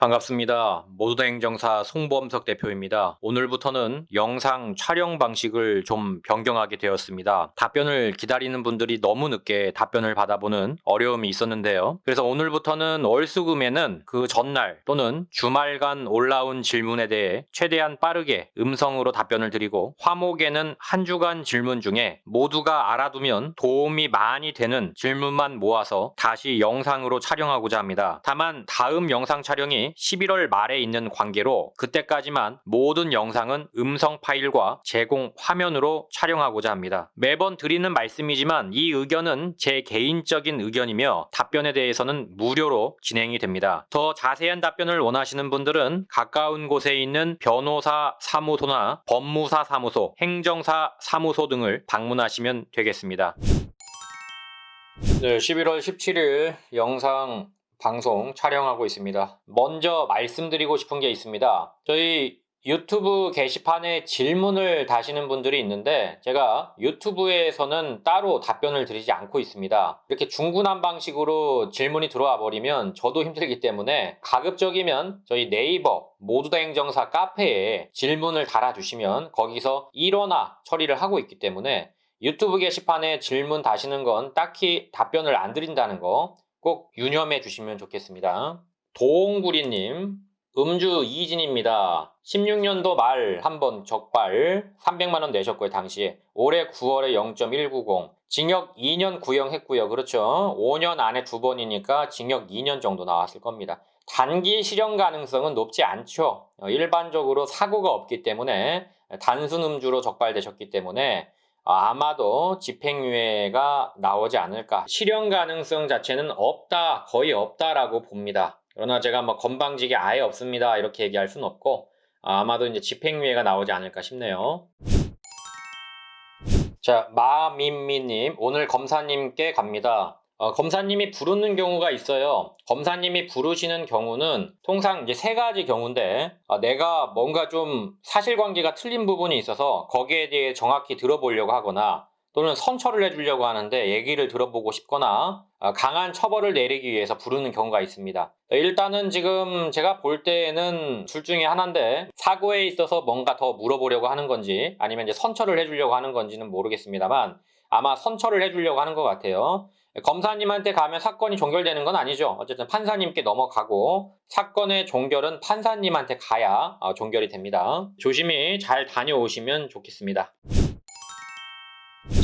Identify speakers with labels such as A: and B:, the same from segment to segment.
A: 반갑습니다. 모두다 행정사 송범석 대표입니다. 오늘부터는 영상 촬영 방식을 좀 변경하게 되었습니다. 답변을 기다리는 분들이 너무 늦게 답변을 받아보는 어려움이 있었는데요. 그래서 오늘부터는 월수금에는 그 전날 또는 주말간 올라온 질문에 대해 최대한 빠르게 음성으로 답변을 드리고, 화목에는 한 주간 질문 중에 모두가 알아두면 도움이 많이 되는 질문만 모아서 다시 영상으로 촬영하고자 합니다. 다만 다음 영상 촬영이 11월 말에 있는 관계로 그때까지만 모든 영상은 음성 파일과 제공 화면으로 촬영하고자 합니다. 매번 드리는 말씀이지만 이 의견은 제 개인적인 의견이며 답변에 대해서는 무료로 진행이 됩니다. 더 자세한 답변을 원하시는 분들은 가까운 곳에 있는 변호사 사무소나 법무사 사무소, 행정사 사무소 등을 방문하시면 되겠습니다. 네, 11월 17일 영상 방송 촬영하고 있습니다. 먼저 말씀드리고 싶은 게 있습니다. 저희 유튜브 게시판에 질문을 다시는 분들이 있는데 제가 유튜브에서는 따로 답변을 드리지 않고 있습니다. 이렇게 중구난 방식으로 질문이 들어와 버리면 저도 힘들기 때문에 가급적이면 저희 네이버 모두다 행정사 카페에 질문을 달아주시면 거기서 일어나 처리를 하고 있기 때문에 유튜브 게시판에 질문 다시는 건 딱히 답변을 안 드린다는 거 꼭 유념해 주시면 좋겠습니다. 도홍구리님, 음주 이진입니다. 16년도 말 한번 적발 300만원 내셨고요, 당시에. 올해 9월에 0.190. 징역 2년 구형했고요. 그렇죠. 5년 안에 2번이니까 징역 2년 정도 나왔을 겁니다. 단기 실형 가능성은 높지 않죠. 일반적으로 사고가 없기 때문에 단순 음주로 적발되셨기 때문에 아마도 집행유예가 나오지 않을까. 실형 가능성 자체는 없다, 거의 없다라고 봅니다. 그러나 제가 건방지게 아예 없습니다 이렇게 얘기할 순 없고, 아마도 이제 집행유예가 나오지 않을까 싶네요. 자, 마민미님, 오늘 검사님께 갑니다. 검사님이 부르는 경우가 있어요. 검사님이 부르시는 경우는 통상 이제 세 가지 경우인데, 내가 뭔가 좀 사실관계가 틀린 부분이 있어서 거기에 대해 정확히 들어보려고 하거나, 또는 선처를 해주려고 하는데 얘기를 들어보고 싶거나, 강한 처벌을 내리기 위해서 부르는 경우가 있습니다. 일단은 지금 제가 볼 때는 둘 중에 하나인데, 사고에 있어서 뭔가 더 물어보려고 하는 건지 아니면 이제 선처를 해주려고 하는 건지는 모르겠습니다만 아마 선처를 해주려고 하는 것 같아요. 검사님한테 가면 사건이 종결되는 건 아니죠. 어쨌든 판사님께 넘어가고 사건의 종결은 판사님한테 가야 종결이 됩니다. 조심히 잘 다녀오시면 좋겠습니다.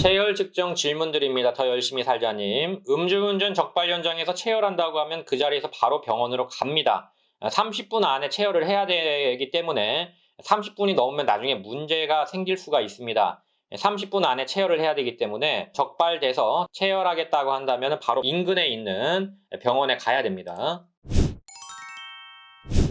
A: 체열 측정 질문 드립니다. 더 열심히 살자님. 음주운전 적발 현장에서 체열한다고 하면 그 자리에서 바로 병원으로 갑니다. 30분 안에 체열을 해야 되기 때문에 30분이 넘으면 나중에 문제가 생길 수가 있습니다. 30분 안에 체열을 해야 되기 때문에 적발돼서 체열하겠다고 한다면 바로 인근에 있는 병원에 가야 됩니다.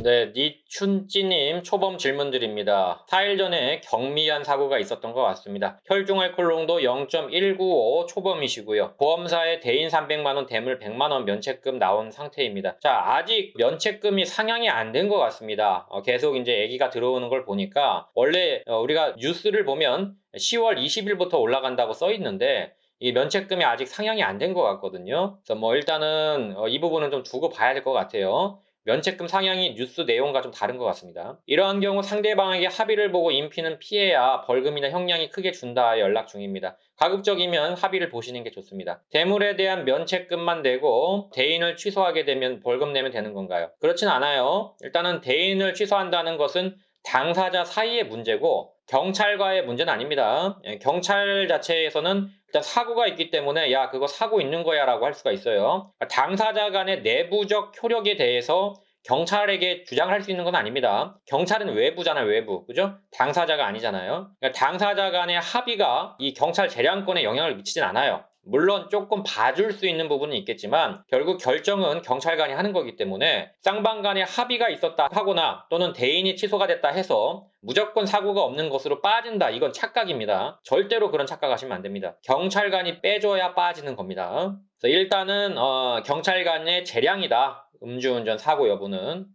A: 네, 니춘찌님 초범 질문 드립니다. 4일 전에 경미한 사고가 있었던 것 같습니다. 혈중알코올 농도 0.195 초범이시고요. 보험사에 대인 300만원, 대물 100만원 면책금 나온 상태입니다. 자, 아직 면책금이 상향이 안 된 것 같습니다. 계속 이제 얘기가 들어오는 걸 보니까 원래 우리가 뉴스를 보면 10월 20일부터 올라간다고 써 있는데 이 면책금이 아직 상향이 안 된 것 같거든요. 그래서 일단은 이 부분은 좀 두고 봐야 될 것 같아요. 면책금 상향이 뉴스 내용과 좀 다른 것 같습니다. 이러한 경우 상대방에게 합의를 보고 인피는 피해야 벌금이나 형량이 크게 준다 연락 중입니다. 가급적이면 합의를 보시는 게 좋습니다. 대물에 대한 면책금만 내고 대인을 취소하게 되면 벌금 내면 되는 건가요? 그렇진 않아요. 일단은 대인을 취소한다는 것은 당사자 사이의 문제고 경찰과의 문제는 아닙니다. 경찰 자체에서는 일단 사고가 있기 때문에 야 그거 사고 있는 거야 라고 할 수가 있어요. 당사자 간의 내부적 효력에 대해서 경찰에게 주장할 수 있는 건 아닙니다. 경찰은 외부잖아요, 외부. 그죠? 당사자가 아니잖아요. 그러니까 당사자 간의 합의가 이 경찰 재량권에 영향을 미치진 않아요. 물론 조금 봐줄 수 있는 부분은 있겠지만 결국 결정은 경찰관이 하는 거기 때문에 쌍방 간에 합의가 있었다 하거나 또는 대인이 취소가 됐다 해서 무조건 사고가 없는 것으로 빠진다. 이건 착각입니다. 절대로 그런 착각하시면 안 됩니다. 경찰관이 빼줘야 빠지는 겁니다. 그래서 일단은 경찰관의 재량이다. 음주운전 사고 여부는.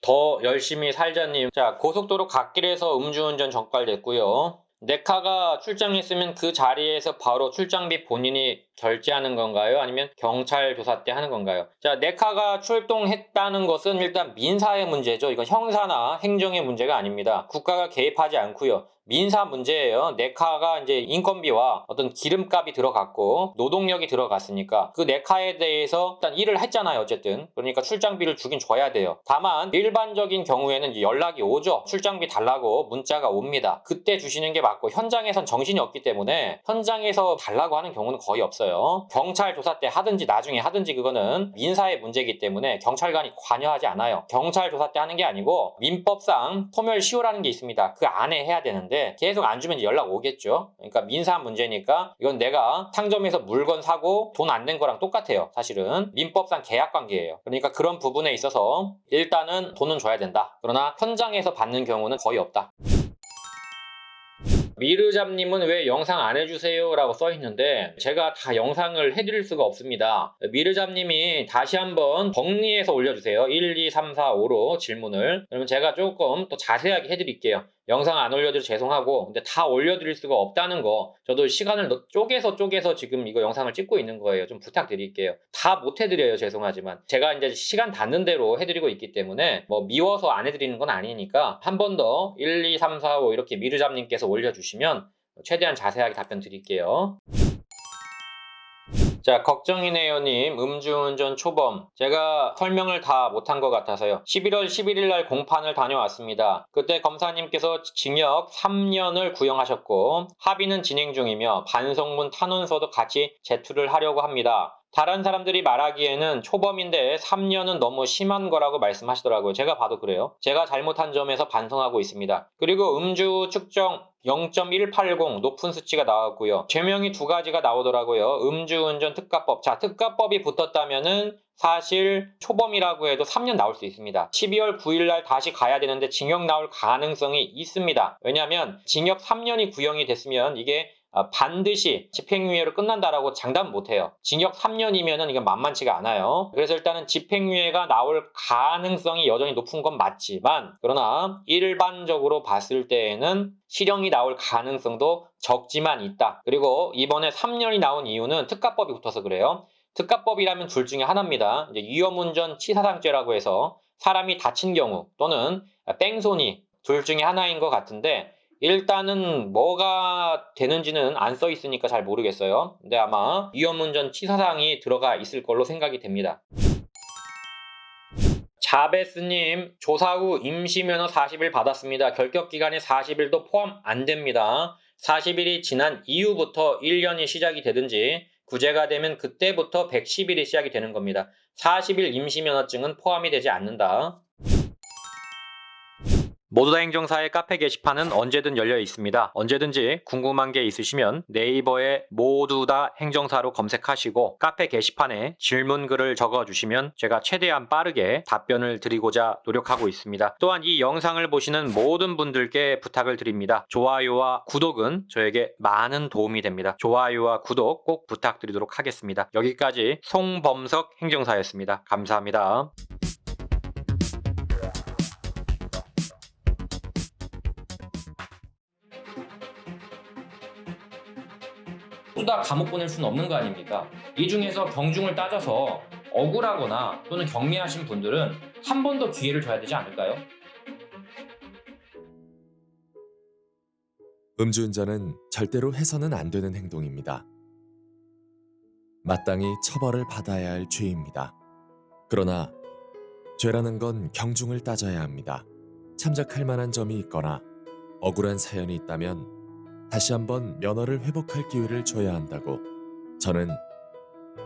A: 더 열심히 살자님. 자, 고속도로 갓길에서 음주운전 적발됐고요. 네카가 출장했으면 그 자리에서 바로 출장비 본인이 결제하는 건가요? 아니면 경찰 조사 때 하는 건가요? 자, 네카가 출동했다는 것은 일단 민사의 문제죠. 이건 형사나 행정의 문제가 아닙니다. 국가가 개입하지 않고요. 민사 문제예요. 네카가 이제 인건비와 어떤 기름값이 들어갔고 노동력이 들어갔으니까 그 네카에 대해서 일단 일을 했잖아요. 어쨌든. 그러니까 출장비를 주긴 줘야 돼요. 다만 일반적인 경우에는 이제 연락이 오죠. 출장비 달라고 문자가 옵니다. 그때 주시는 게 맞고 현장에선 정신이 없기 때문에 현장에서 달라고 하는 경우는 거의 없어요. 경찰 조사 때 하든지 나중에 하든지 그거는 민사의 문제이기 때문에 경찰관이 관여하지 않아요. 경찰 조사 때 하는 게 아니고 민법상 소멸시효라는 게 있습니다. 그 안에 해야 되는데 계속 안 주면 연락 오겠죠. 그러니까 민사 문제니까 이건 내가 상점에서 물건 사고 돈 안 낸 거랑 똑같아요. 사실은 민법상 계약 관계예요. 그러니까 그런 부분에 있어서 일단은 돈은 줘야 된다. 그러나 현장에서 받는 경우는 거의 없다. 미르잡님은 왜 영상 안 해주세요? 라고 써있는데 제가 다 영상을 해드릴 수가 없습니다. 미르잡님이 다시 한번 정리해서 올려주세요. 1, 2, 3, 4, 5로 질문을. 그러면 제가 조금 더 자세하게 해드릴게요. 영상 안 올려드려 죄송하고 근데 다 올려드릴 수가 없다는 거 저도 시간을 쪼개서 지금 이거 영상을 찍고 있는 거예요. 좀 부탁드릴게요. 다 못 해드려요. 죄송하지만 제가 이제 시간 닿는 대로 해드리고 있기 때문에 뭐 미워서 안 해드리는 건 아니니까 한 번 더 1, 2, 3, 4, 5 이렇게 미르잡님께서 올려주시면 최대한 자세하게 답변 드릴게요. 자, 걱정이네요님, 음주운전 초범. 제가 설명을 다 못한 것 같아서요. 11월 11일 날 공판을 다녀왔습니다. 그때 검사님께서 징역 3년을 구형하셨고, 합의는 진행 중이며, 반성문 탄원서도 같이 제출을 하려고 합니다. 다른 사람들이 말하기에는 초범인데 3년은 너무 심한 거라고 말씀하시더라고요. 제가 봐도 그래요. 제가 잘못한 점에서 반성하고 있습니다. 그리고 음주 측정 0.180 높은 수치가 나왔고요. 죄명이 두 가지가 나오더라고요. 음주운전 특가법. 자, 특가법이 붙었다면은 사실 초범이라고 해도 3년 나올 수 있습니다. 12월 9일 날 다시 가야 되는데 징역 나올 가능성이 있습니다. 왜냐하면 징역 3년이 구형이 됐으면 이게 반드시 집행유예로 끝난다라고 장담 못해요. 징역 3년이면은 이건 만만치가 않아요. 그래서 일단은 집행유예가 나올 가능성이 여전히 높은 건 맞지만 그러나 일반적으로 봤을 때에는 실형이 나올 가능성도 적지만 있다. 그리고 이번에 3년이 나온 이유는 특가법이 붙어서 그래요. 특가법이라면 둘 중에 하나입니다. 이제 위험운전 치사상죄라고 해서 사람이 다친 경우 또는 뺑소니 둘 중에 하나인 것 같은데 일단은 뭐가 되는지는 안 써 있으니까 잘 모르겠어요. 근데 아마 위험운전 치사상이 들어가 있을 걸로 생각이 됩니다. 자베스님, 조사 후 임시면허 40일 받았습니다. 결격기간에 40일도 포함 안 됩니다. 40일이 지난 이후부터 1년이 시작이 되든지 구제가 되면 그때부터 110일이 시작이 되는 겁니다. 40일 임시면허증은 포함이 되지 않는다. 모두다 행정사의 카페 게시판은 언제든 열려 있습니다. 언제든지 궁금한 게 있으시면 네이버에 모두다 행정사로 검색하시고 카페 게시판에 질문글을 적어주시면 제가 최대한 빠르게 답변을 드리고자 노력하고 있습니다. 또한 이 영상을 보시는 모든 분들께 부탁을 드립니다. 좋아요와 구독은 저에게 많은 도움이 됩니다. 좋아요와 구독 꼭 부탁드리도록 하겠습니다. 여기까지 송범석 행정사였습니다. 감사합니다. 모두 다 감옥 보낼 수는 없는 거 아닙니까? 이 중에서 경중을 따져서 억울하거나 또는 경미하신 분들은 한 번 더 기회를 줘야 되지 않을까요?
B: 음주운전은 절대로 해서는 안 되는 행동입니다. 마땅히 처벌을 받아야 할 죄입니다. 그러나 죄라는 건 경중을 따져야 합니다. 참작할 만한 점이 있거나 억울한 사연이 있다면 다시 한번 면허를 회복할 기회를 줘야 한다고 저는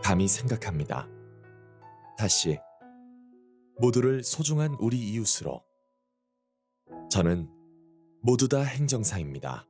B: 감히 생각합니다. 다시 모두를 소중한 우리 이웃으로 저는 모두 다 행정사입니다.